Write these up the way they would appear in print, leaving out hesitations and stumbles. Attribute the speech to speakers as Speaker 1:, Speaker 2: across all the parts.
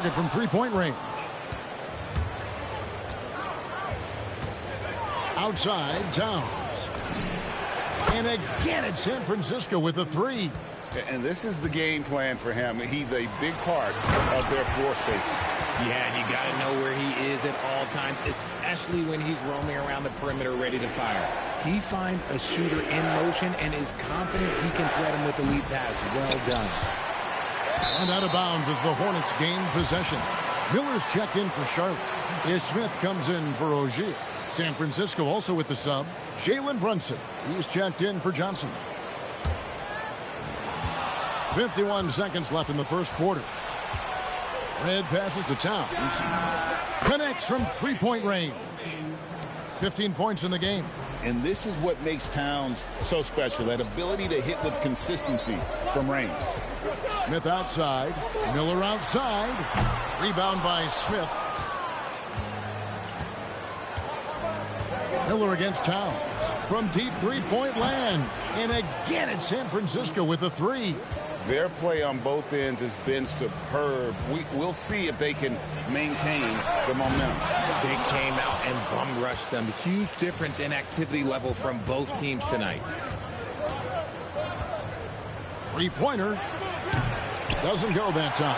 Speaker 1: From three-point range. Outside, Towns. And again, it's San Francisco with a three.
Speaker 2: And this is the game plan for him. He's a big part of their floor spacing.
Speaker 3: Yeah, and you got to know where he is at all times, especially when he's roaming around the perimeter ready to fire. He finds a shooter in motion and is confident he can thread him with the lead pass. Well done.
Speaker 1: And out of bounds as the Hornets gain possession. Miller's checked in for Charlotte. Ish Smith comes in for Rozier. San Francisco also with the sub. Jalen Brunson. He's checked in for Johnson. 51 seconds left in the first quarter. Red passes to Towns. Connects from three-point range. 15 points in the game.
Speaker 2: And this is what makes Towns so special, that ability to hit with consistency from range.
Speaker 1: Smith outside. Miller outside. Rebound by Smith. Miller against Towns. From deep three-point land. And again, it's San Francisco with a three.
Speaker 2: Their play on both ends has been superb. We'll see if they can maintain the momentum.
Speaker 3: They came out and bum rushed them. Huge difference in activity level from both teams tonight.
Speaker 1: Three-pointer. Doesn't go that time.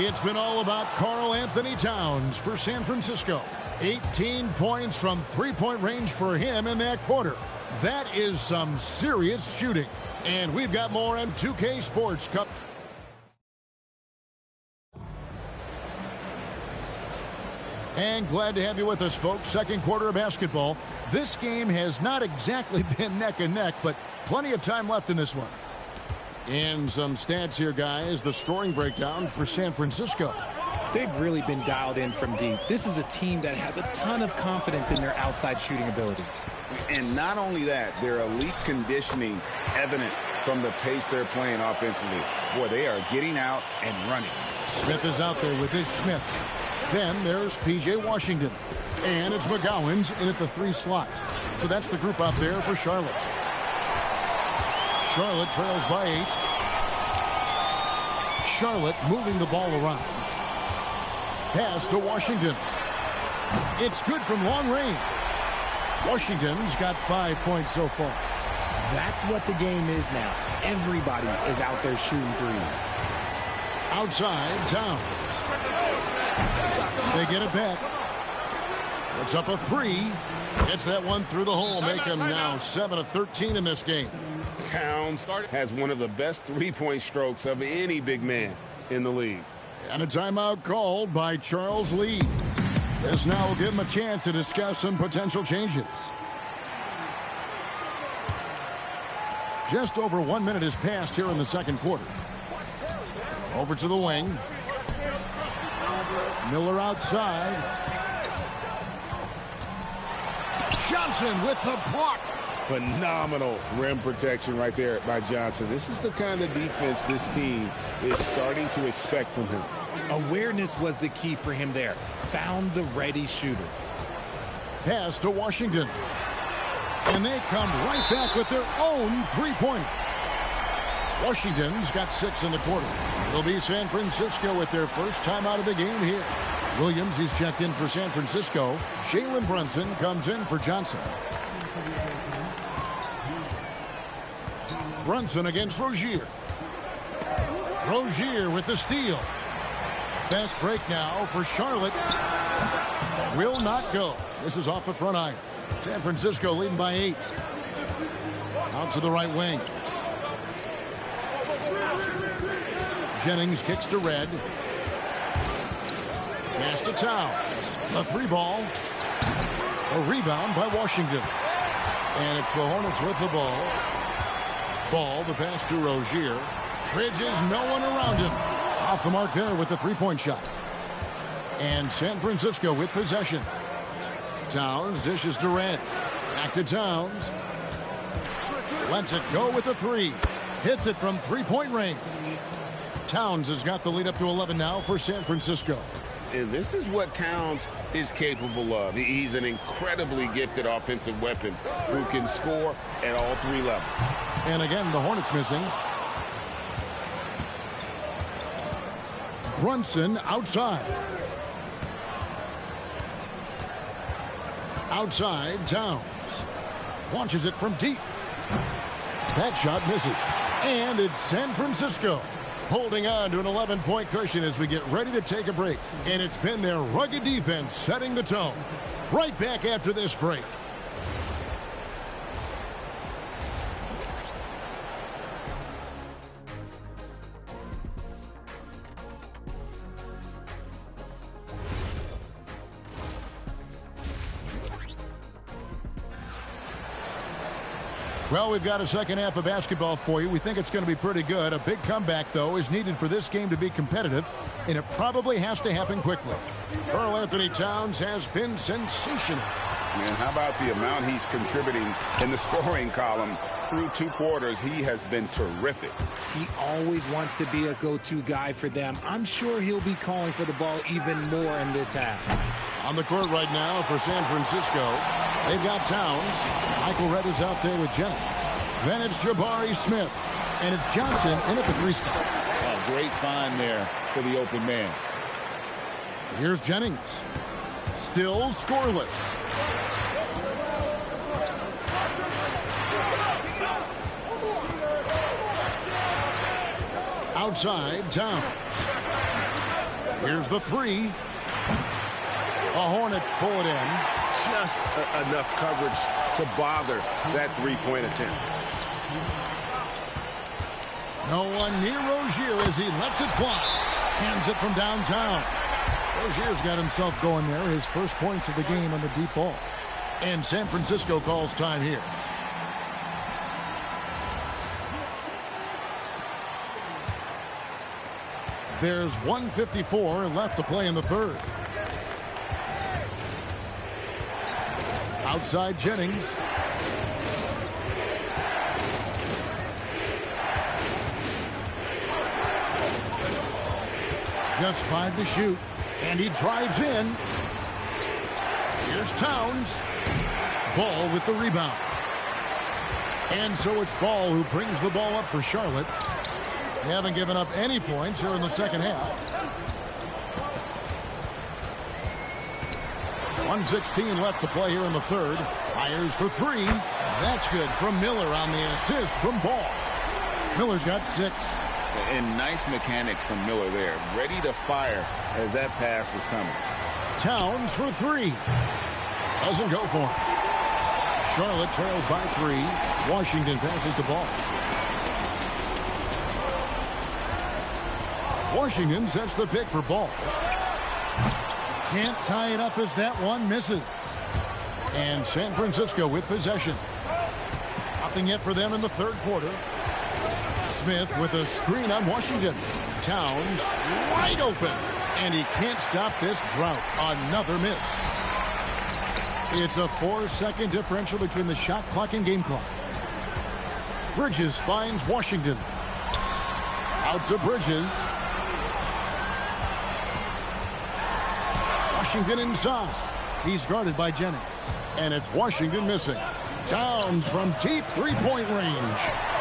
Speaker 1: It's been all about Karl Anthony Towns for San Francisco. 18 points from three-point range for him in that quarter. That is some serious shooting. And we've got more on 2K Sports Cup. And glad to have you with us, folks. Second quarter of basketball. This game has not exactly been neck and neck, but plenty of time left in this one. And some stats here, guys. The scoring breakdown for San Francisco.
Speaker 3: They've really been dialed in from deep. This is a team that has a ton of confidence in their outside shooting ability.
Speaker 2: And not only that, their elite conditioning evident from the pace they're playing offensively. Boy, they are getting out and running.
Speaker 1: Smith is out there with Ish Smith. Then there's P.J. Washington. And it's McGowan's in at the three slot. So that's the group out there for Charlotte. Charlotte trails by 8. Charlotte moving the ball around. Pass to Washington. It's good from long range. Washington's got 5 points so far.
Speaker 3: That's what the game is now. Everybody is out there shooting threes.
Speaker 1: Outside, Towns. They get it back. It's up a three. Gets that one through the hole. Make him now 7 of 13 in this game.
Speaker 2: Towns has one of the best three-point strokes of any big man in the league.
Speaker 1: And a timeout called by Charles Lee. This now will give him a chance to discuss some potential changes. Just over 1 minute has passed here in the second quarter. Over to the wing. Miller outside. Johnson with the block.
Speaker 2: Phenomenal rim protection right there by Johnson. This is the kind of defense this team is starting to expect from him.
Speaker 3: Awareness was the key for him there. Found the ready shooter.
Speaker 1: Pass to Washington. And they come right back with their own three-pointer. Washington's got 6 in the quarter. It'll be San Francisco with their first time out of the game here. Williams, he's checked in for San Francisco. Jalen Brunson comes in for Johnson. Brunson against Rozier. Rozier with the steal. Fast break now for Charlotte. Will not go. This is off the front iron. San Francisco leading by 8. Out to the right wing. Jennings kicks to Red. Pass to Towns. The three ball. A rebound by Washington. And it's the Hornets with the ball. Ball, the pass to Rozier. Bridges, no one around him. Off the mark there with the three-point shot. And San Francisco with possession. Towns dishes to Red. Back to Towns. Lets it go with the three. Hits it from three-point range. Towns has got the lead up to 11 now for San Francisco.
Speaker 2: And this is what Towns is capable of. He's an incredibly gifted offensive weapon who can score at all three levels.
Speaker 1: And again, the Hornets missing. Brunson outside. Outside, Towns. Launches it from deep. That shot misses. And it's San Francisco holding on to an 11-point cushion as we get ready to take a break. And it's been their rugged defense setting the tone. Right back after this break. Well, we've got a second half of basketball for you. We think it's going to be pretty good. A big comeback, though, is needed for this game to be competitive, and it probably has to happen quickly. Karl Anthony Towns has been sensational.
Speaker 2: Man, how about the amount he's contributing in the scoring column through 2 quarters? He has been terrific.
Speaker 3: He always wants to be a go-to guy for them. I'm sure he'll be calling for the ball even more in this half.
Speaker 1: On the court right now for San Francisco, they've got Towns. Michael Redd is out there with Jennings. Then it's Jabari Smith. And it's Johnson in at the 3 spot.
Speaker 2: A great find there for the open man.
Speaker 1: Here's Jennings. Still scoreless. Outside, Towns. Here's the 3. The Hornets pull it in.
Speaker 2: Just enough coverage to bother that 3-point attempt.
Speaker 1: No one near Rozier as he lets it fly. Hands it from downtown. Rozier's got himself going there. His first points of the game on the deep ball. And San Francisco calls time here. There's 1:54 left to play in the third. Outside Jennings. Just 5 to shoot. And he drives in. Here's Towns. Ball with the rebound. And so it's Ball who brings the ball up for Charlotte. They haven't given up any points here in the second half. 1:16 left to play here in the third. Fires for 3. That's good from Miller on the assist from Ball. Miller's got 6.
Speaker 2: And nice mechanics from Miller there. Ready to fire as that pass was coming.
Speaker 1: Towns for 3. Doesn't go for it. Charlotte trails by 3. Washington passes the ball. Washington sets the pick for Ball. Can't tie it up as that one misses. And San Francisco with possession. Nothing yet for them in the third quarter. Smith with a screen on Washington. Towns wide open. And he can't stop this drought. Another miss. It's a 4-second differential between the shot clock and game clock. Bridges finds Washington. Out to Bridges. Washington inside. He's guarded by Jennings. And it's Washington missing. Towns from deep 3-point range.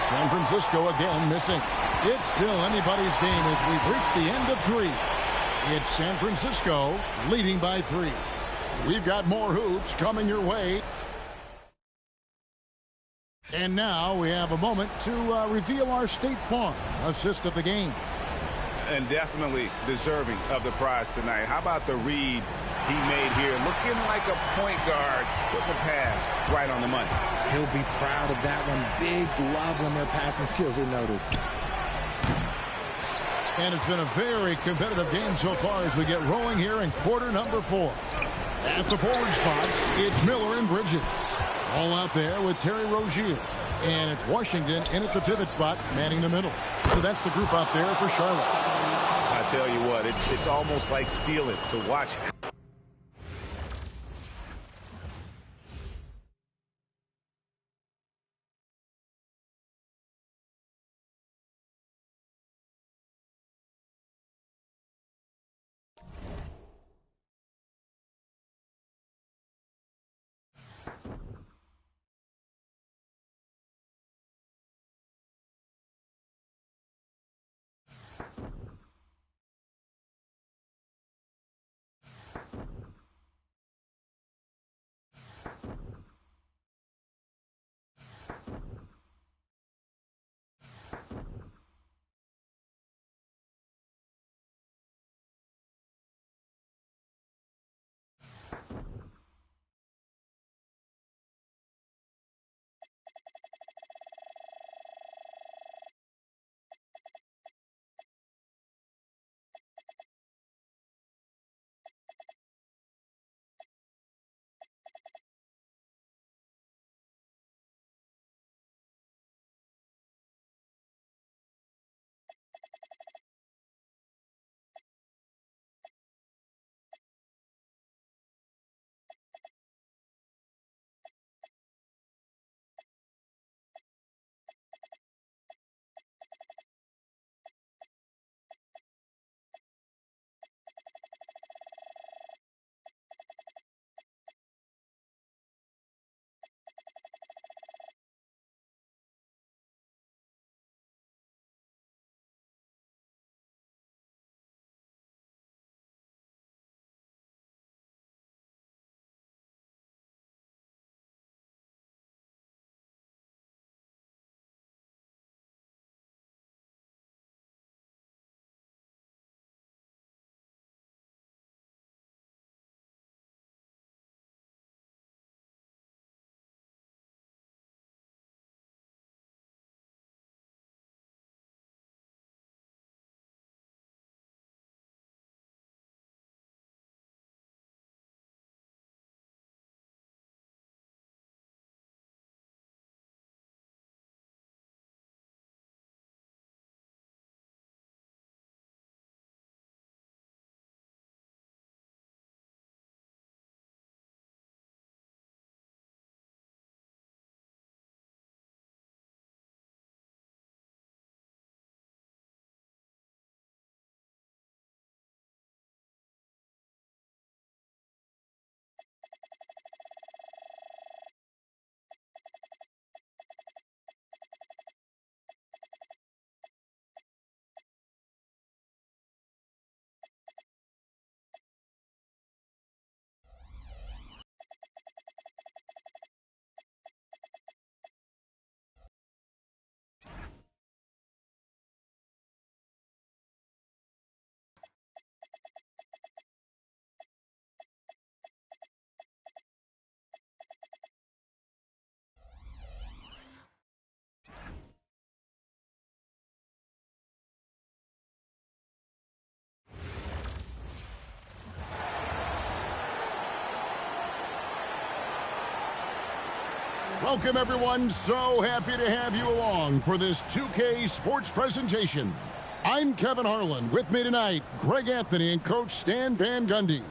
Speaker 1: San Francisco again missing. It's still anybody's game as we've reached the end of 3. It's San Francisco leading by 3. We've got more hoops coming your way. And now we have a moment to reveal our State Farm assist of the game.
Speaker 2: And definitely deserving of the prize tonight. How about the read he made here? Looking like a point guard, putting the pass right on the money.
Speaker 3: He'll be proud of that one. Bigs love when their passing skills are noticed.
Speaker 1: And it's been a very competitive game so far as we get rolling here in quarter number 4. At the forward spots, it's Miller and Bridges. All out there with Terry Rozier. And it's Washington in at the pivot spot, manning the middle. So that's the group out there for Charlotte.
Speaker 2: I tell you what, it's almost like stealing to watch.
Speaker 1: Welcome, everyone. So happy to have you along for this 2K Sports presentation. I'm Kevin Harlan. With me tonight, Greg Anthony and Coach Stan Van Gundy.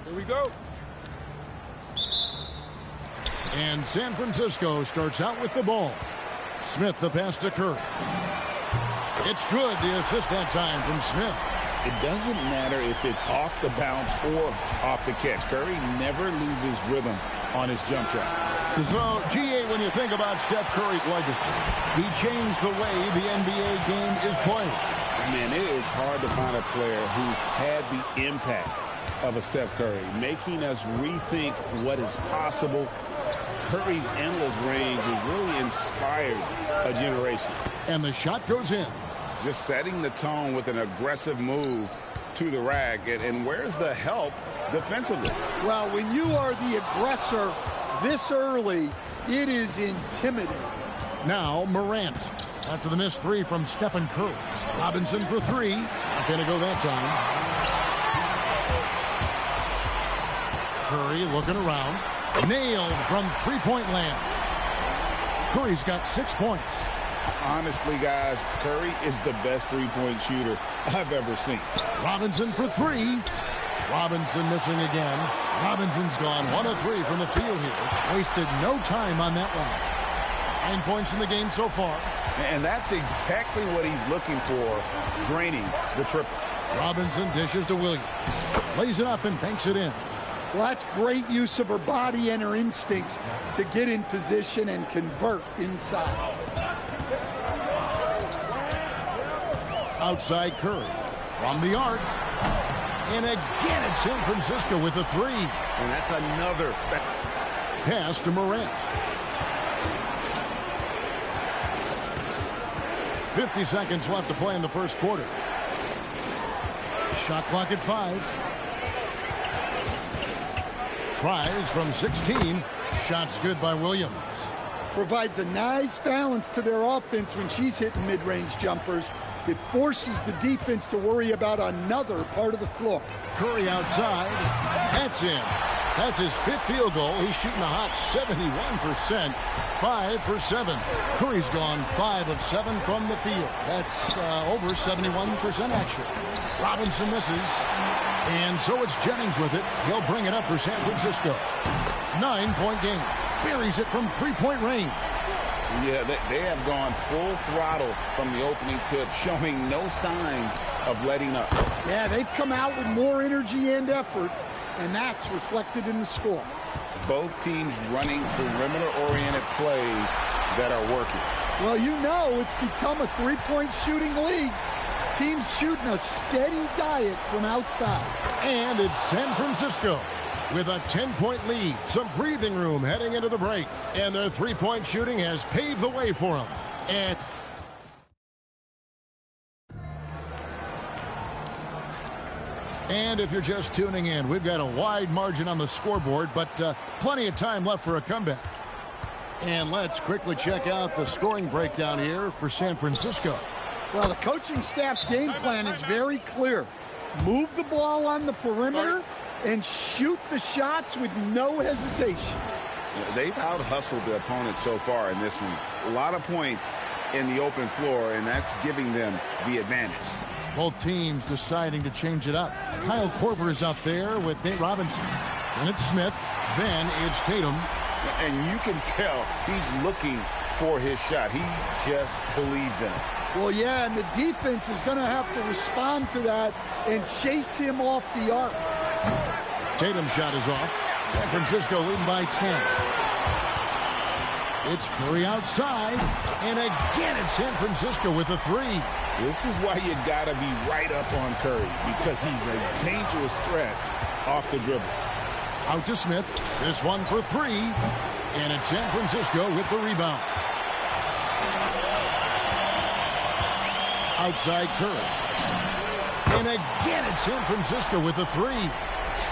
Speaker 2: Here we go.
Speaker 1: And San Francisco starts out with the ball. Smith, the pass to Curry. It's good, the assist that time from Smith.
Speaker 2: It doesn't matter if it's off the bounce or off the catch. Curry never loses rhythm on his jump shot.
Speaker 1: So, GA, when you think about Steph Curry's legacy, he changed the way the NBA game is played.
Speaker 2: Man, it is hard to find a player who's had the impact of a Steph Curry, making us rethink what is possible. Curry's endless range has really inspired a generation.
Speaker 1: And the shot goes in.
Speaker 2: Just setting the tone with an aggressive move to the rack. And where's the help defensively?
Speaker 4: Well, when you are the aggressor this early, it is intimidating.
Speaker 1: Now Morant. After the missed three from Stephen Curry. Robinson for three. Not going to go that time. Curry looking around. Nailed from three-point land. Curry's got 6 points.
Speaker 2: Honestly, guys, Curry is the best three-point shooter I've ever seen.
Speaker 1: Robinson for three. Robinson missing again. Robinson's gone 1 of 3 from the field here. Wasted no time on that one. 9 points in the game so far.
Speaker 2: And that's exactly what he's looking for, draining the triple.
Speaker 1: Robinson dishes to Williams. Lays it up and banks it in.
Speaker 4: Well, that's great use of her body and her instincts to get in position and convert inside.
Speaker 1: Outside Curry. From the arc. And again it's San Francisco with a three.
Speaker 2: And that's another
Speaker 1: pass to Morant. 50 seconds left to play in the first quarter. Shot clock at 5. Tries from 16. Shots good by Williams.
Speaker 4: Provides a nice balance to their offense when she's hitting mid-range jumpers. It forces the defense to worry about another part of the floor.
Speaker 1: Curry outside. That's in. That's his 5th field goal. He's shooting a hot 71%. 5 for 7. Curry's gone 5 of 7 from the field. That's over 71% actually. Robinson misses. And so it's Jennings with it. He'll bring it up for San Francisco. 9-point game. Buries it from three-point range.
Speaker 2: Yeah, they have gone full throttle from the opening tip, showing no signs of letting up.
Speaker 4: Yeah, they've come out with more energy and effort, and that's reflected in the score.
Speaker 2: Both teams running perimeter-oriented plays that are working.
Speaker 4: Well, you know it's become a three-point shooting league. Teams shooting a steady diet from outside.
Speaker 1: And it's San Francisco with a 10-point lead. Some breathing room heading into the break. And their three-point shooting has paved the way for them. And if you're just tuning in, we've got a wide margin on the scoreboard, but plenty of time left for a comeback. And let's quickly check out the scoring breakdown here for San Francisco.
Speaker 4: Well, the coaching staff's game plan is very clear. Move the ball on the perimeter and shoot the shots with no hesitation.
Speaker 2: They've out-hustled the opponent so far in this one. A lot of points in the open floor, and that's giving them the advantage.
Speaker 1: Both teams deciding to change it up. Kyle Korver is out there with Nate Robinson. And it's Smith. Then it's Tatum.
Speaker 2: And you can tell he's looking for his shot. He just believes in it.
Speaker 4: Well, yeah, and the defense is going to have to respond to that and chase him off the arc.
Speaker 1: Tatum's shot is off. San Francisco leading by 10. It's Curry outside. And again, it's San Francisco with a three.
Speaker 2: This is why you got to be right up on Curry, because he's a dangerous threat off the dribble.
Speaker 1: Out to Smith. This one for three. And it's San Francisco with the rebound. Outside Curry. And again, it's San Francisco with a three.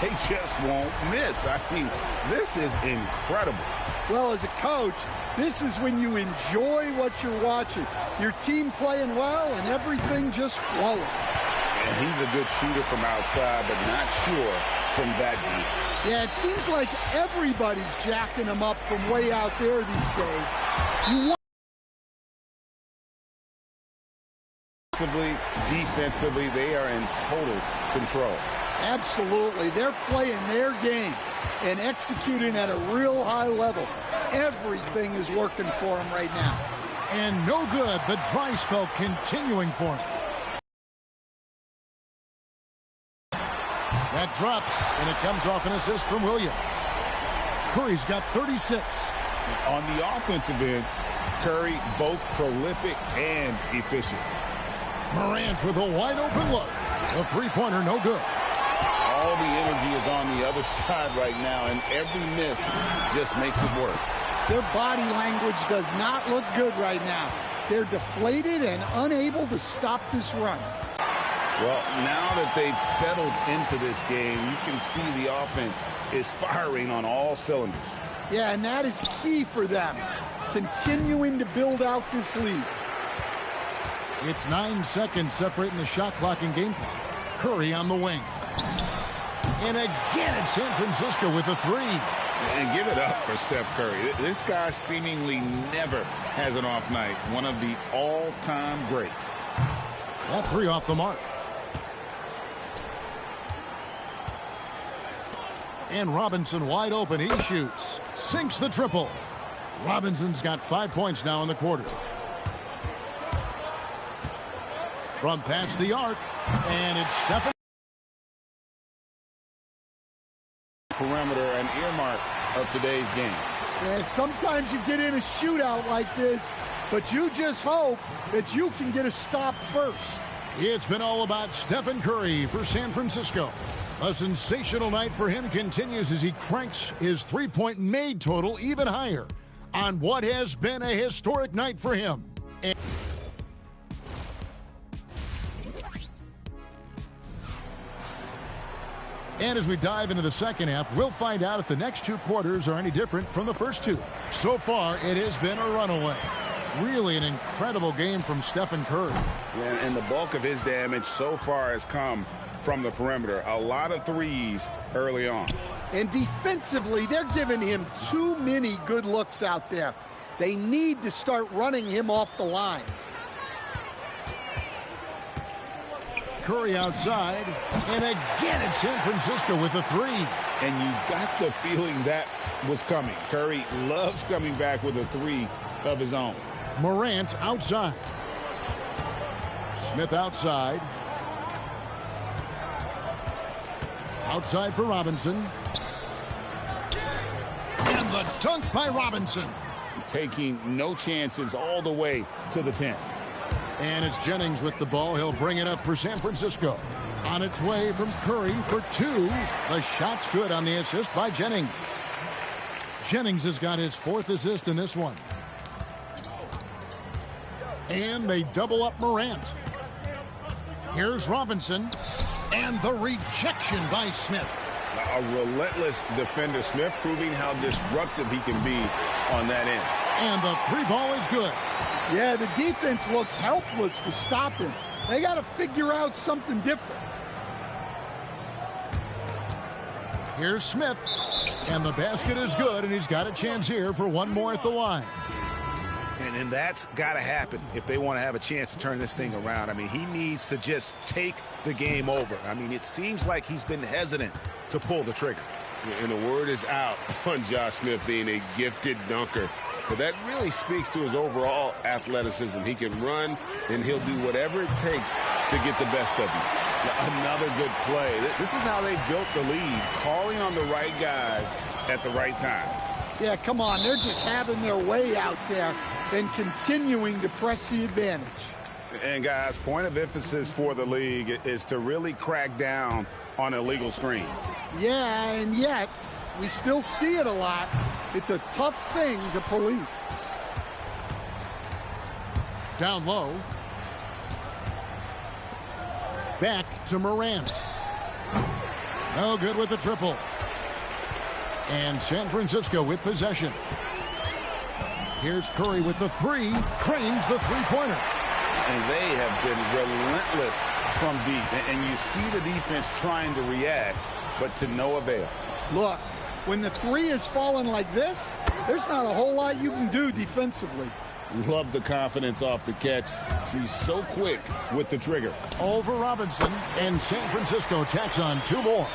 Speaker 2: They just won't miss. I mean, this is incredible.
Speaker 4: Well, as a coach, this is when you enjoy what you're watching. Your team playing well and everything just flowing.
Speaker 2: And he's a good shooter from outside, but not sure from that deep.
Speaker 4: Yeah, it seems like everybody's jacking him up from way out there these days.
Speaker 2: Defensively, they are in total control.
Speaker 4: Absolutely. They're playing their game and executing at a real high level. Everything is working for them right now.
Speaker 1: And no good. The dry spell continuing for him. That drops, and it comes off an assist from Williams. Curry's got 36.
Speaker 2: On the offensive end, Curry both prolific and efficient.
Speaker 1: Morant with a wide-open look. A three-pointer, no good.
Speaker 2: All the energy is on the other side right now, and every miss just makes it worse.
Speaker 4: Their body language does not look good right now. They're deflated and unable to stop this run.
Speaker 2: Well, now that they've settled into this game, you can see the offense is firing on all cylinders.
Speaker 4: Yeah, and that is key for them, continuing to build out this lead.
Speaker 1: It's 9 seconds separating the shot clock and game clock. Curry on the wing. And again, it's San Francisco with a three.
Speaker 2: And give it up for Steph Curry. This guy seemingly never has an off night. One of the all-time greats.
Speaker 1: That three off the mark. And Robinson wide open. He shoots. Sinks the triple. Robinson's got 5 points now in the quarter. From past the arc. And it's Stephen.
Speaker 2: Perimeter, an earmark of today's game.
Speaker 4: Yeah, sometimes you get in a shootout like this, but you just hope that you can get a stop first.
Speaker 1: It's been all about Stephen Curry for San Francisco. A sensational night for him continues as he cranks his three-point made total even higher on what has been a historic night for him. And as we dive into the second half, we'll find out if the next two quarters are any different from the first two. So far, it has been a runaway. Really an incredible game from Stephen Curry.
Speaker 2: And the bulk of his damage so far has come from the perimeter. A lot of threes early on.
Speaker 4: And defensively, they're giving him too many good looks out there. They need to start running him off the line.
Speaker 1: Curry outside, and again it's San Francisco with a three.
Speaker 2: And you got the feeling that was coming. Curry loves coming back with a three of his own.
Speaker 1: Morant outside. Smith outside. Outside for Robinson. And the dunk by Robinson.
Speaker 2: Taking no chances all the way to the 10.
Speaker 1: And it's Jennings with the ball. He'll bring it up for San Francisco. On its way from Curry for two. The shot's good on the assist by Jennings. Jennings has got his fourth assist in this one. And they double up Morant. Here's Robinson. And the rejection by Smith.
Speaker 2: A relentless defender. Smith proving how disruptive he can be on that end.
Speaker 1: And the three ball is good.
Speaker 4: Yeah, the defense looks helpless to stop him. They got to figure out something different.
Speaker 1: Here's Smith. And the basket is good, and he's got a chance here for one more at the line.
Speaker 2: And that's got to happen if they want to have a chance to turn this thing around. I mean, he needs to just take the game over. I mean, it seems like he's been hesitant to pull the trigger. And the word is out on Josh Smith being a gifted dunker. But that really speaks to his overall athleticism. He can run, and he'll do whatever it takes to get the best of you. Another good play. This is how they built the lead, calling on the right guys at the right time.
Speaker 4: Yeah, come on. They're just having their way out there and continuing to press the advantage.
Speaker 2: And, guys, point of emphasis for the league is to really crack down on illegal screens.
Speaker 4: Yeah, and yet we still see it a lot. It's a tough thing to police.
Speaker 1: Down low. Back to Morant. No good with the triple. And San Francisco with possession. Here's Curry with the three. Cranes the three-pointer.
Speaker 2: And they have been relentless from deep. And you see the defense trying to react, but to no avail.
Speaker 4: Look, when the three is falling like this, there's not a whole lot you can do defensively.
Speaker 2: Love the confidence off the catch. She's so quick with the trigger.
Speaker 1: Over Robinson, and San Francisco tacks on two more.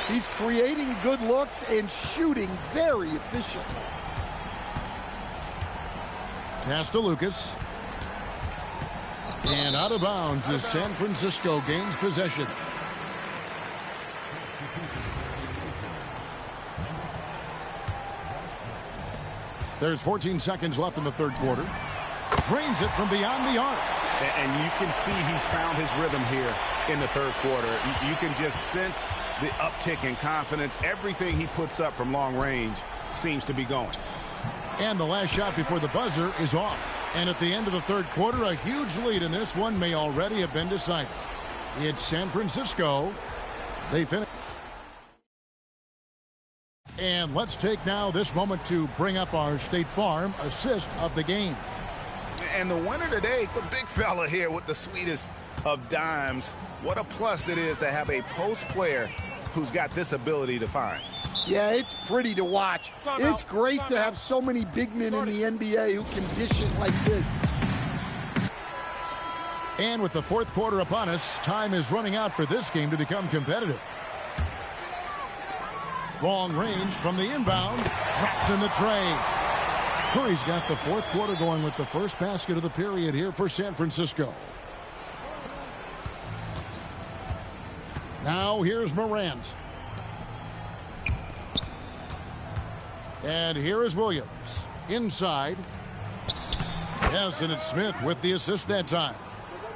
Speaker 4: He's creating good looks and shooting very efficiently.
Speaker 1: Pass to Lucas. And out of bounds as San Francisco gains possession. There's 14 seconds left in the third quarter. Drains it from beyond the arc.
Speaker 2: And you can see he's found his rhythm here in the third quarter. You can just sense the uptick in confidence. Everything he puts up from long range seems to be going.
Speaker 1: And the last shot before the buzzer is off. And at the end of the third quarter, a huge lead in this one may already have been decided. It's San Francisco. They finish. And let's take now this moment to bring up our State Farm assist of the game.
Speaker 2: And the winner today, the big fella here with the sweetest of dimes. What a plus it is to have a post player who's got this ability to find.
Speaker 4: Yeah, it's pretty to watch. It's great to have so many big men in the NBA who can dish it like this.
Speaker 1: And with the fourth quarter upon us, time is running out for this game to become competitive. Long range from the inbound. Drops in the tray. Curry's got the fourth quarter going with the first basket of the period here for San Francisco. Now here's Morant. And here is Williams. Inside. Yes, and it's Smith with the assist that time.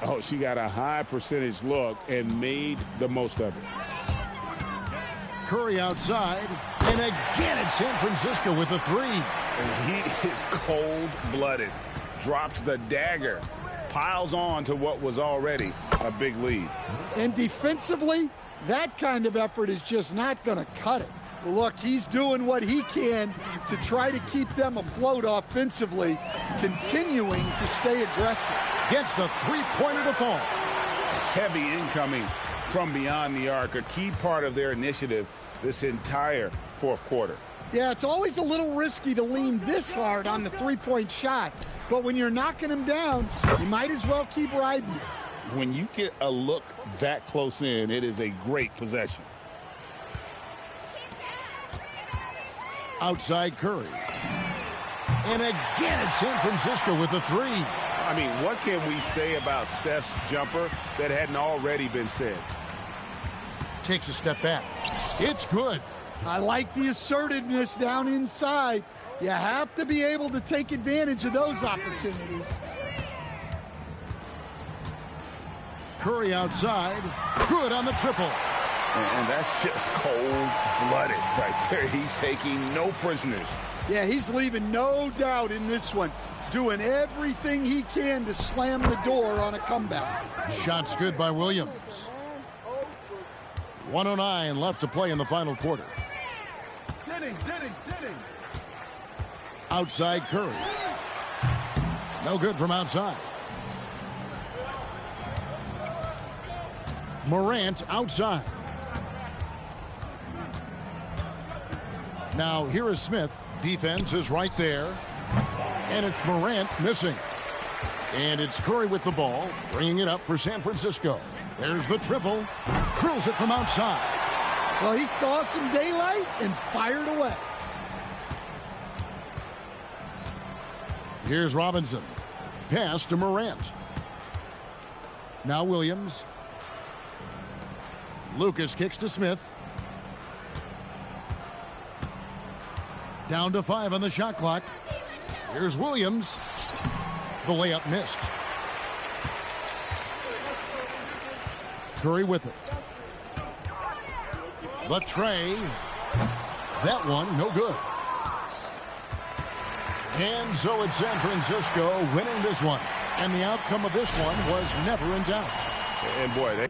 Speaker 2: Oh, she got a high percentage look and made the most of it.
Speaker 1: Curry outside. And again it's San Francisco with a three.
Speaker 2: And he is cold-blooded. Drops the dagger. Piles on to what was already a big lead.
Speaker 4: And defensively, that kind of effort is just not going to cut it. Look, he's doing what he can to try to keep them afloat offensively, continuing to stay aggressive.
Speaker 1: Gets the three-pointer to fall.
Speaker 2: Heavy incoming from beyond the arc, a key part of their initiative this entire fourth quarter.
Speaker 4: Yeah, it's always a little risky to lean this hard on the three-point shot, but when you're knocking him down, you might as well keep riding it.
Speaker 2: When you get a look that close in, it is a great possession.
Speaker 1: Outside Curry. And again it's San Francisco with a three.
Speaker 2: I mean, what can we say about Steph's jumper that hadn't already been said?
Speaker 1: Takes a step back. It's good.
Speaker 4: I like the assertiveness down inside. You have to be able to take advantage of those opportunities.
Speaker 1: Curry outside. Good on the triple.
Speaker 2: And that's just cold-blooded right there. He's taking no prisoners.
Speaker 4: Yeah, he's leaving no doubt in this one. Doing everything he can to slam the door on a comeback.
Speaker 1: Shots good by Williams. 1:09 left to play in the final quarter. Outside Curry. No good from outside. Morant outside. Now here is Smith. Defense is right there. And it's Morant missing. And it's Curry with the ball, bringing it up for San Francisco. There's the triple. Drills it from outside.
Speaker 4: Well, he saw some daylight and fired away.
Speaker 1: Here's Robinson. Pass to Morant. Now Williams. Lucas kicks to Smith. Down to 5 on the shot clock. Here's Williams. The layup missed. Curry with it. The tray. That one, no good. And so it's San Francisco winning this one. And the outcome of this one was never in doubt.
Speaker 2: And boy, they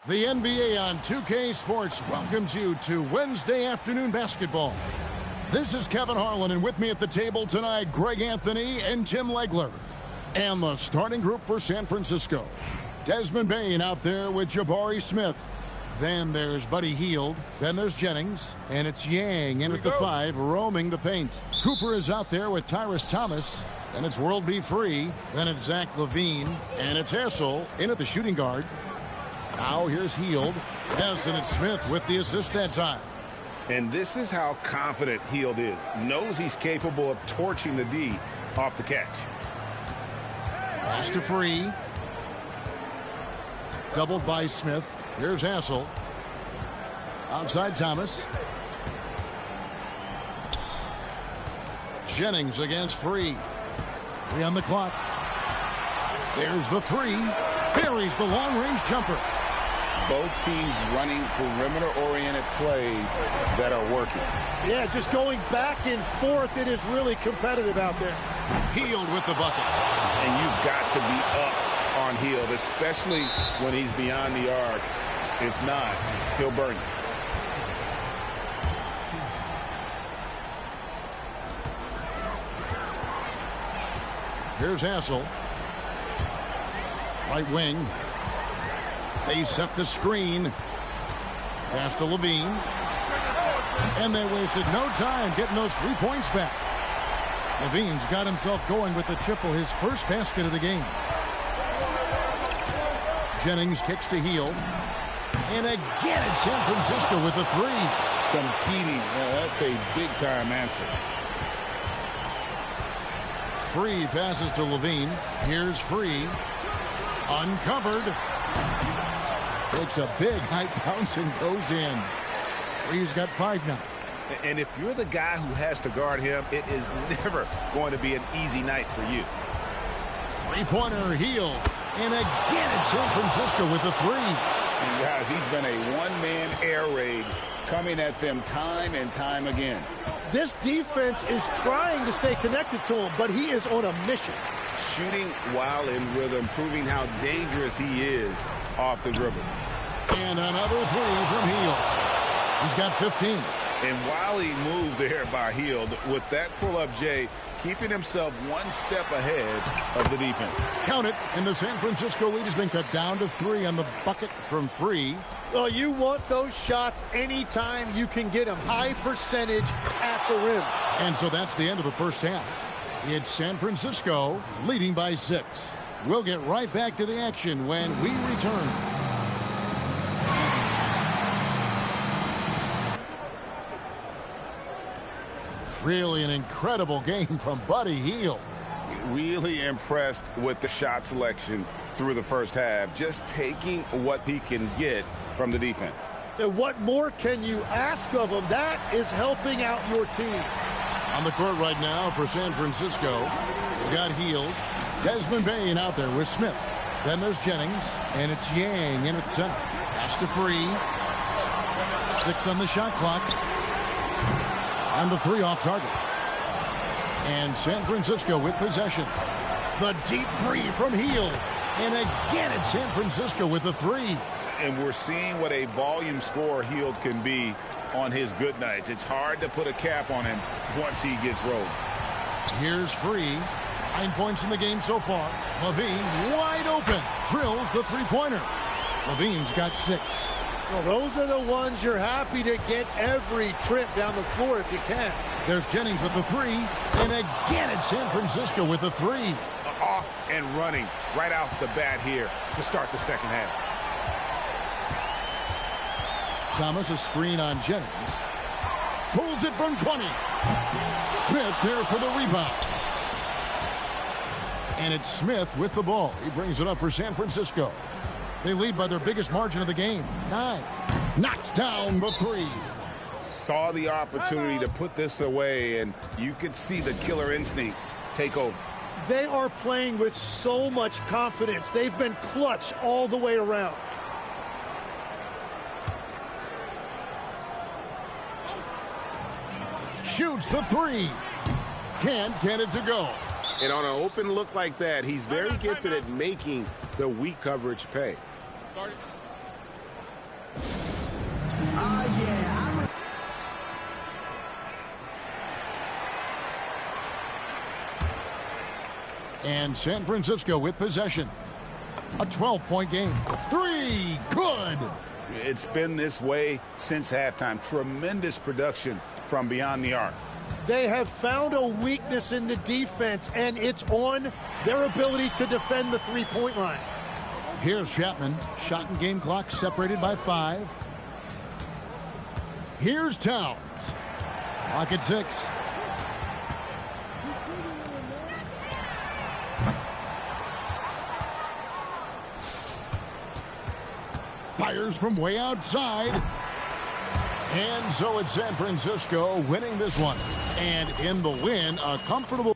Speaker 1: The NBA on 2K Sports welcomes you to Wednesday afternoon basketball. This is Kevin Harlan, and with me at the table tonight, Greg Anthony and Tim Legler. And the starting group for San Francisco. Desmond Bane out there with Jabari Smith. Then there's Buddy Hield. Then there's Jennings. And it's Yang in at the 5, roaming the paint. Cooper is out there with Tyrus Thomas. Then it's World B. Free. Then it's Zach LaVine. And it's Hassel in at the shooting guard. Now here's Hield. Yes, and it's Smith with the assist that time.
Speaker 2: And this is how confident Hield is. Knows he's capable of torching the D off the catch.
Speaker 1: Pass to Free. Doubled by Smith. Here's Hassel. Outside Thomas. Jennings against Free. 3 on the clock. There's the 3. Buries the long-range jumper.
Speaker 2: Both teams running perimeter-oriented plays that are working.
Speaker 5: Yeah, just going back and forth. It is really competitive out there.
Speaker 1: Hield with the bucket.
Speaker 2: And you've got to be up on Hield, especially when he's beyond the arc. If not, he'll burn you.
Speaker 1: Here's Hassel. Right wing. They set the screen. Pass to LaVine. And they wasted no time getting those 3 points back. LaVine's got himself going with the triple, his first basket of the game. Jennings kicks to Hield. And again it's San Francisco with the 3.
Speaker 2: Competing. That's a big-time answer.
Speaker 1: Free passes to LaVine. Here's Free. Uncovered. Takes a big high bounce and goes in. Free's got 5 now.
Speaker 2: And if you're the guy who has to guard him, it is never going to be an easy night for you.
Speaker 1: 3-pointer Hield. And again it's San Francisco with the 3.
Speaker 2: And guys, he's been a one-man air raid coming at them time and time again.
Speaker 5: This defense is trying to stay connected to him, but he is on a mission.
Speaker 2: Shooting while in rhythm, proving how dangerous he is off the dribble.
Speaker 1: And another 3 from Hield. He's got 15.
Speaker 2: And while he moved there by Hield, with that pull-up J, keeping himself one step ahead of the defense.
Speaker 1: Count it, and the San Francisco lead has been cut down to 3 on the bucket from Free.
Speaker 5: Well, you want those shots anytime you can get them. High percentage at the rim.
Speaker 1: And so that's the end of the first half. It's San Francisco leading by 6. We'll get right back to the action when we return. Really an incredible game from Buddy Hield.
Speaker 2: Really impressed with the shot selection through the first half. Just taking what he can get from the defense.
Speaker 5: And what more can you ask of him? That is helping out your team.
Speaker 1: On the court right now for San Francisco, we've got Hield. Desmond Bane out there with Smith. Then there's Jennings, and it's Yang in at center. Pass to Free. 6 on the shot clock. And the 3 off target. And San Francisco with possession. The deep 3 from Hield. And again it's San Francisco with the 3.
Speaker 2: And we're seeing what a volume scorer Hield can be on his good nights. It's hard to put a cap on him once he gets rolled.
Speaker 1: Here's Free. 9 points in the game so far. LaVine wide open. Drills the 3-pointer. LaVine's got 6.
Speaker 5: Well, those are the ones you're happy to get every trip down the floor if you can.
Speaker 1: There's Jennings with the 3. And again it's San Francisco with the 3.
Speaker 2: Off and running right off the bat here to start the second half.
Speaker 1: Thomas, a screen on Jennings. Pulls it from 20. Smith there for the rebound. And it's Smith with the ball. He brings it up for San Francisco. They lead by their biggest margin of the game, 9. Knocks down the 3.
Speaker 2: Saw the opportunity to put this away, and you could see the killer instinct take over.
Speaker 5: They are playing with so much confidence. They've been clutch all the way around.
Speaker 1: Shoots the 3. Can't get it to go.
Speaker 2: And on an open look like that, he's very gifted at making the weak coverage pay.
Speaker 1: And San Francisco with possession. A 12-point game. Three. Good.
Speaker 2: It's been this way since halftime. Tremendous production from beyond the arc.
Speaker 5: They have found a weakness in the defense, and it's on their ability to defend the three-point line.
Speaker 1: Here's Chapman. Shot and game clock separated by 5. Here's Towns. Clock at 6. Fires from way outside. And so it's San Francisco winning this one. And in the win, a comfortable...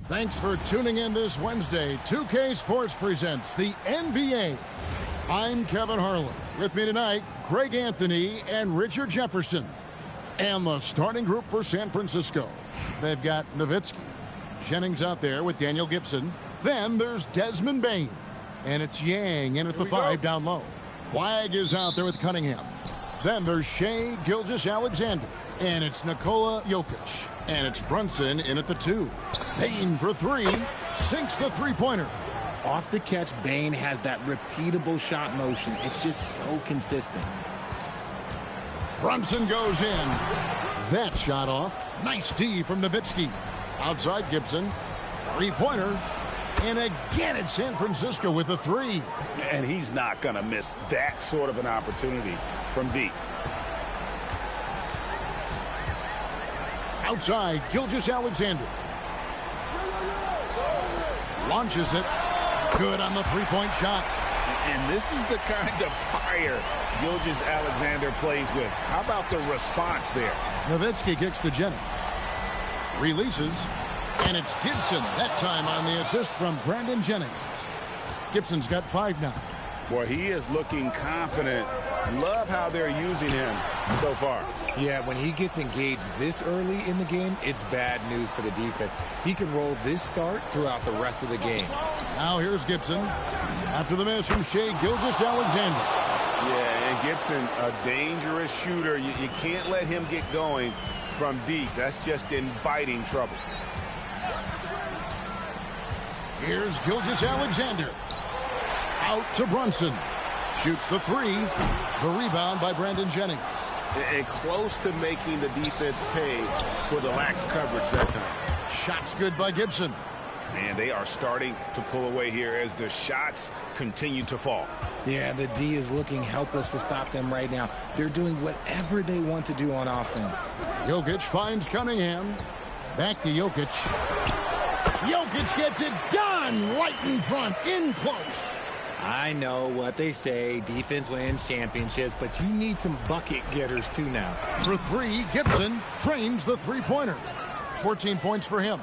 Speaker 1: Thanks for tuning in this Wednesday. 2K Sports presents the NBA. I'm Kevin Harlan. With me tonight, Greg Anthony and Richard Jefferson. And the starting group for San Francisco. They've got Nowitzki. Jennings out there with Daniel Gibson. Then there's Desmond Bane. And it's Yang in at the 5 down low. Flagg is out there with Cunningham. Then there's Shai Gilgeous-Alexander. And it's Nikola Jokic. And it's Brunson in at the 2. Bane for 3. Sinks the three-pointer.
Speaker 3: Off the catch, Bane has that repeatable shot motion. It's just so consistent.
Speaker 1: Brunson goes in. That shot off. Nice D from Nowitzki. Outside Gibson. Three-pointer. And again it's San Francisco with a 3.
Speaker 2: And he's not going to miss that sort of an opportunity from deep.
Speaker 1: Outside, Gilgeous-Alexander. Launches it. Good on the three-point shot.
Speaker 2: And this is the kind of fire Gilgeous-Alexander plays with. How about the response there?
Speaker 1: Nowitzki kicks to Jennings. Releases. And it's Gibson, that time on the assist from Brandon Jennings. Gibson's got 5 now.
Speaker 2: Boy, he is looking confident. Love how they're using him so far.
Speaker 3: Yeah, when he gets engaged this early in the game, it's bad news for the defense. He can roll this start throughout the rest of the game.
Speaker 1: Now here's Gibson. After the miss from Shai Gilgeous-Alexander.
Speaker 2: Yeah, and Gibson, a dangerous shooter. You can't let him get going from deep. That's just inviting trouble.
Speaker 1: Here's Gilgeous-Alexander. Out to Brunson. Shoots the 3. The rebound by Brandon Jennings.
Speaker 2: And close to making the defense pay for the lax coverage that time.
Speaker 1: Shots good by Gibson.
Speaker 2: Man, they are starting to pull away here as the shots continue to fall.
Speaker 3: Yeah, the D is looking helpless to stop them right now. They're doing whatever they want to do on offense.
Speaker 1: Jokic finds Cunningham. Back to Jokic. Jokic gets it done right in front, in close.
Speaker 3: I know what they say, defense wins championships, but you need some bucket getters too now.
Speaker 1: For 3, Gibson trains the three-pointer. 14 points for him.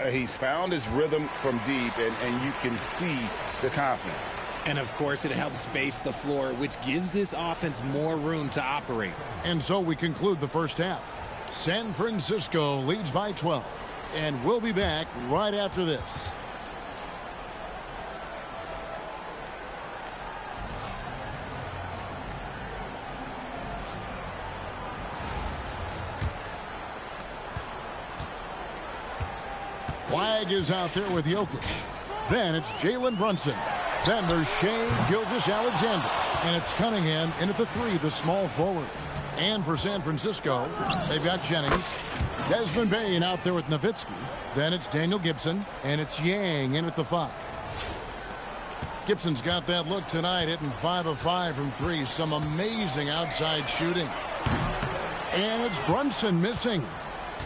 Speaker 2: He's found his rhythm from deep, and you can see the confidence.
Speaker 3: And, of course, it helps space the floor, which gives this offense more room to operate.
Speaker 1: And so we conclude the first half. San Francisco leads by 12. And we'll be back right after this. Flagg is out there with Jokic. Then it's Jalen Brunson. Then there's Shai Gilgeous-Alexander. And it's Cunningham in at the 3, the small forward. And for San Francisco, they've got Jennings. Desmond Bane out there with Nowitzki. Then it's Daniel Gibson. And it's Yang in at the 5. Gibson's got that look tonight, hitting 5 of 5 from 3. Some amazing outside shooting. And it's Brunson missing.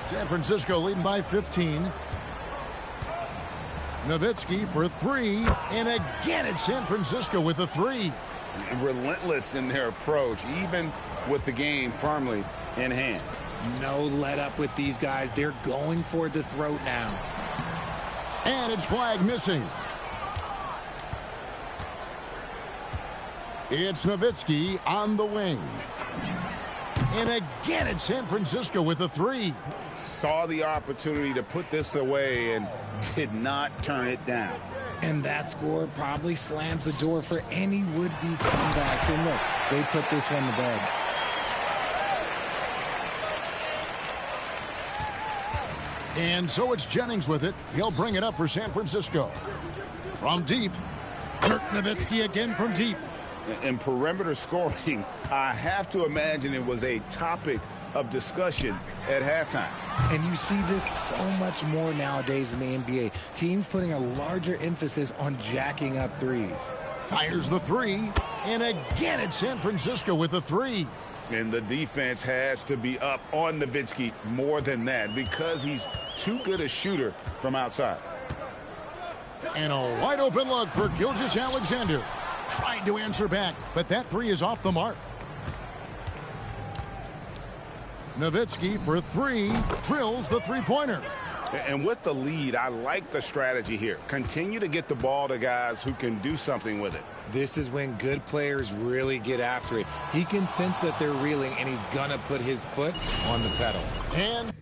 Speaker 1: San Francisco leading by 15. Nowitzki for 3, and again it's San Francisco with a 3.
Speaker 2: Relentless in their approach, even with the game firmly in hand.
Speaker 3: No let up with these guys. They're going for the throat now.
Speaker 1: And it's Flagg missing. It's Nowitzki on the wing. And again it's San Francisco with a 3.
Speaker 2: Saw the opportunity to put this away and did not turn it down.
Speaker 3: And that score probably slams the door for any would-be comebacks. And look, they put this one to bed.
Speaker 1: And so it's Jennings with it. He'll bring it up for San Francisco. From deep, Dirk Nowitzki again from deep.
Speaker 2: In perimeter scoring, I have to imagine it was a topic of discussion at halftime.
Speaker 3: And you see this so much more nowadays in the NBA. Teams putting a larger emphasis on jacking up threes.
Speaker 1: Fires the 3, and again it's San Francisco with a 3.
Speaker 2: And the defense has to be up on Nowitzki more than that because he's too good a shooter from outside.
Speaker 1: And a wide open look for Gilgeous-Alexander. Tried to answer back, but that 3 is off the mark. Nowitzki for 3, drills the three-pointer.
Speaker 2: And with the lead, I like the strategy here. Continue to get the ball to guys who can do something with it.
Speaker 3: This is when good players really get after it. He can sense that they're reeling, and he's going to put his foot on the pedal.
Speaker 1: And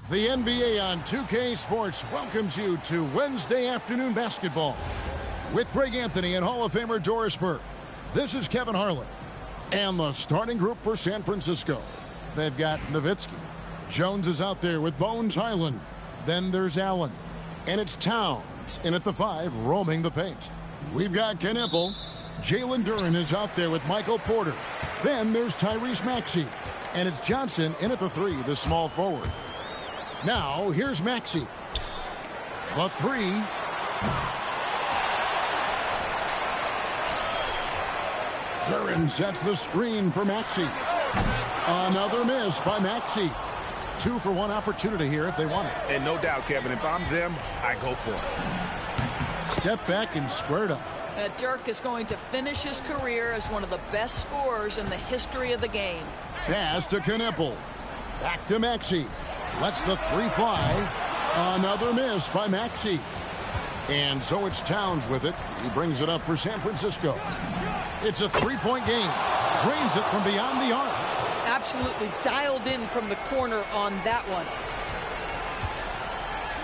Speaker 1: The NBA on 2K Sports welcomes you to Wednesday afternoon basketball with Greg Anthony and Hall of Famer Doris Burke. This is Kevin Harlan and the starting group for San Francisco. They've got Nowitzki. Jones is out there with Bones Highland. Then there's Allen. And it's Towns in at the 5, roaming the paint. We've got Knipple. Jalen Duren is out there with Michael Porter. Then there's Tyrese Maxey. And it's Johnson in at the 3, the small forward. Now, here's Maxey. The 3. Duren sets the screen for Maxey. Another miss by Maxey. 2 for 1 opportunity here if they want it.
Speaker 2: And no doubt, Kevin, if I'm them, I go for it.
Speaker 1: Step back and squared up.
Speaker 6: Dirk is going to finish his career as one of the best scorers in the history of the game.
Speaker 1: Pass to Knipple. Back to Maxey. Lets the 3 fly. Another miss by Maxey. And so it's Towns with it. He brings it up for San Francisco. It's a 3-point game. Drains it from beyond the arc.
Speaker 6: Absolutely dialed in from the corner on that one.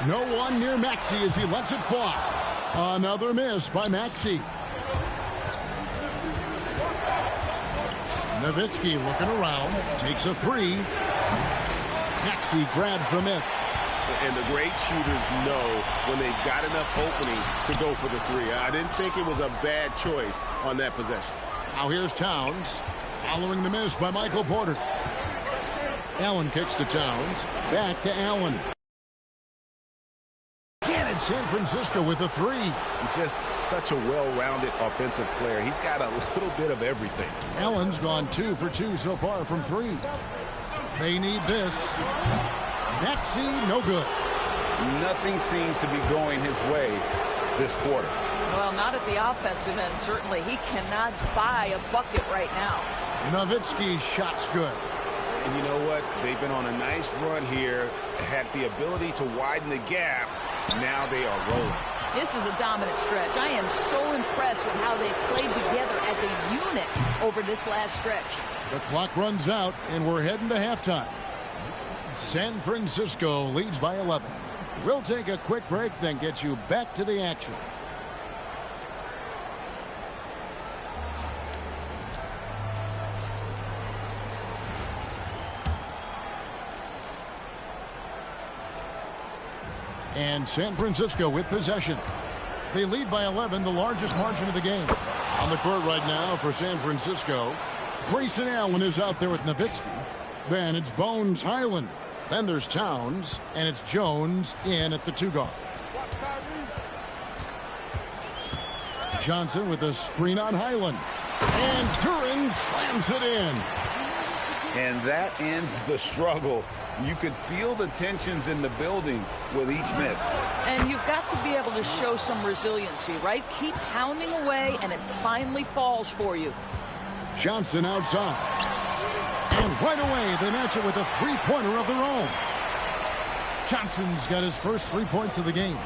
Speaker 1: No one near Maxey as he lets it fly. Another miss by Maxey. Nowitzki looking around. Takes a 3. Maxey grabs the miss.
Speaker 2: And the great shooters know when they've got enough opening to go for the 3. I didn't think it was a bad choice on that possession.
Speaker 1: Now here's Towns. Following the miss by Michael Porter. Allen kicks to Towns. Back to Allen. Again at San Francisco with a 3.
Speaker 2: He's just such a well-rounded offensive player. He's got a little bit of everything.
Speaker 1: Allen's gone 2 for 2 so far from 3. They need this. Maxey, no good.
Speaker 2: Nothing seems to be going his way this quarter.
Speaker 6: Well, not at the offensive end, certainly. He cannot buy a bucket right now.
Speaker 1: Nowitzki's shot's good.
Speaker 2: And you know what? They've been on a nice run here, had the ability to widen the gap. Now they are rolling.
Speaker 6: This is a dominant stretch. I am so impressed with how they've played together as a unit over this last stretch.
Speaker 1: The clock runs out, and we're heading to halftime. San Francisco leads by 11. We'll take a quick break, then get you back to the action. And San Francisco with possession. They lead by 11, the largest margin of the game. On the court right now for San Francisco, Grayson Allen is out there with Nowitzki. Then it's Bones Highland. Then there's Towns, and it's Jones in at the 2 guard. Johnson with a screen on Highland. And Duren slams it in.
Speaker 2: And that ends the struggle. You could feel the tensions in the building with each miss.
Speaker 6: And you've got to be able to show some resiliency, right? Keep pounding away, and it finally falls for you.
Speaker 1: Johnson outside. And right away, they match it with a 3-pointer of their own. Johnson's got his first 3 points of the game.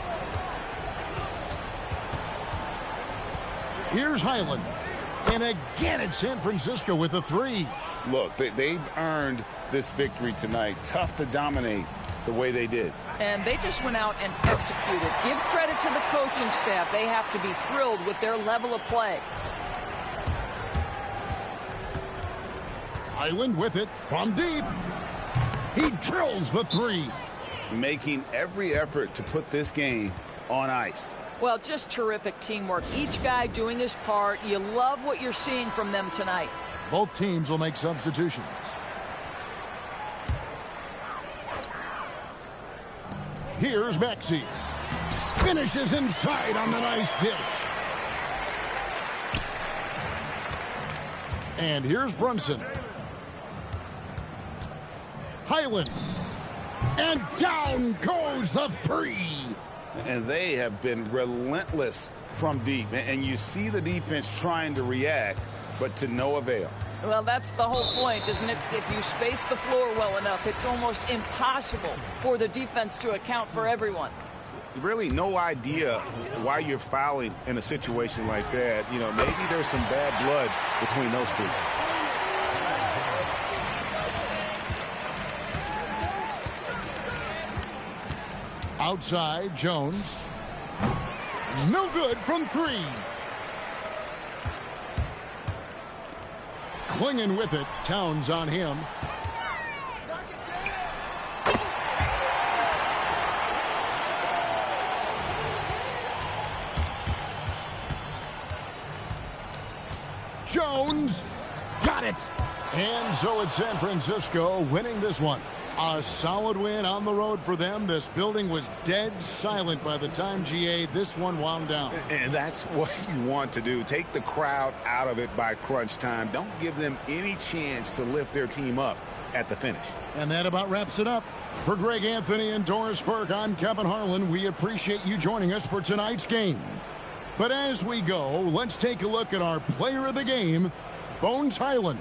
Speaker 1: Here's Highland. And again at San Francisco with a 3.
Speaker 2: Look, they've earned this victory tonight. Tough to dominate the way they did.
Speaker 6: And they just went out and executed. Give credit to the coaching staff. They have to be thrilled with their level of play.
Speaker 1: Highland with it from deep. He drills the 3.
Speaker 2: Making every effort to put this game on ice.
Speaker 6: Well, just terrific teamwork. Each guy doing his part. You love what you're seeing from them tonight.
Speaker 1: Both teams will make substitutions. Here's Maxey. Finishes inside on the nice dish. And here's Brunson. Highland. And down goes the 3.
Speaker 2: And they have been relentless from deep. And you see the defense trying to react, but to no avail.
Speaker 6: Well, that's the whole point, isn't it? If you space the floor well enough, it's almost impossible for the defense to account for everyone.
Speaker 2: Really no idea why you're fouling in a situation like that. You know, maybe there's some bad blood between those two.
Speaker 1: Outside, Jones. No good from 3. Clinging with it. Towns on him. Jones got it. And so it's San Francisco winning this one. A solid win on the road for them. This building was dead silent by the time, GA, this one wound down.
Speaker 2: And that's what you want to do. Take the crowd out of it by crunch time. Don't give them any chance to lift their team up at the finish.
Speaker 1: And that about wraps it up. For Greg Anthony and Doris Burke, I'm Kevin Harlan. We appreciate you joining us for tonight's game. But as we go, let's take a look at our player of the game, Bones Hyland.